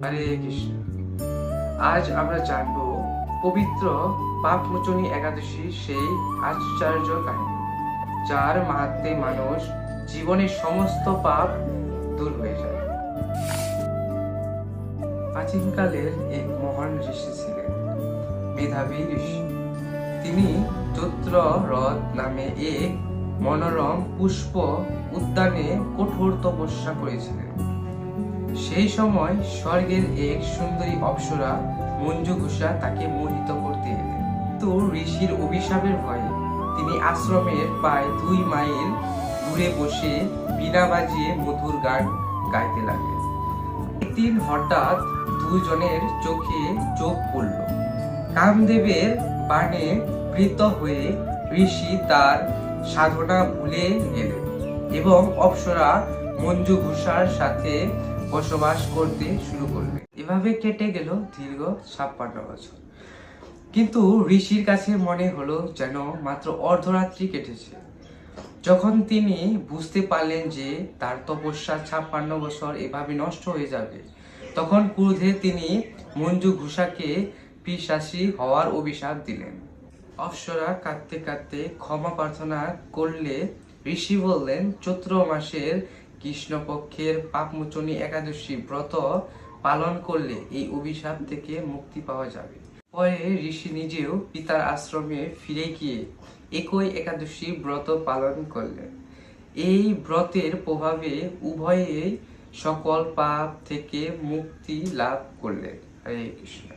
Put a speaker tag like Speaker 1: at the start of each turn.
Speaker 1: হরে কৃষ্ণ। আজ আমরা জানব পবিত্র পাপমোচনী একাদশী সেই আশ্চর্য কাহিনী, যার মাহাত্ম্যে মানুষ জীবনের সমস্ত পাপ দূর হয়ে যায়। প্রাচীনকালের এক মহান ঋষি ছিলেন, মেধাবী ঋষি। তিনি চৈত্র হ্রদ নামে এক মনোরম পুষ্প উদ্যানে কঠোর তপস্যা করেছিলেন। সেই সময় স্বর্গের এক সুন্দরী অপ্সরা মঞ্জুঘোষা তাকে মোহিত করতে এলেন। তো ঋষির অভিশাপের ভয়ে তিনি আশ্রমের প্রায় 2 মাইল দূরে বসে বীণা বাজিয়ে মধুর গান গাইতে লাগলেন। একদিন হঠাৎ দুজনের চোখে চোখ পড়ল। কামদেবের বাণে প্রীত হয়ে ঋষি তার সাধনা ভুলে গেলেন এবং অপ্সরা মঞ্জুঘোষার সাথে বসবাস করতে শুরু করলেন। এভাবে কেটে গেল দীর্ঘ 56 বছর। কিন্তু ঋষির কাছে মনে হলো যেন মাত্র অর্ধরাত্রি কেটেছে। যখন তিনি বুঝতে পারলেন যে তার তপস্যা 56 বছর এভাবে নষ্ট হয়ে যাবে, তখন ক্রোধে তিনি মঞ্জুঘোষাকে পিশাচী হওয়ার অভিশাপ দিলেন। অপ্সরা কাঁদতে কাঁদতে ক্ষমা প্রার্থনা করলে ঋষি বললেন, চৈত্র মাসের কৃষ্ণপক্ষের পাপমোচনী একাদশী ব্রত পালন করলে এই অভিশাপ থেকে মুক্তি পাওয়া যাবে। পরে ঋষি নিজেও পিতার আশ্রমে ফিরে গিয়ে একই একাদশী ব্রত পালন করলেন। এই ব্রতের প্রভাবে উভয়েই সকল পাপ থেকে মুক্তি লাভ করলেন। হরে কৃষ্ণ।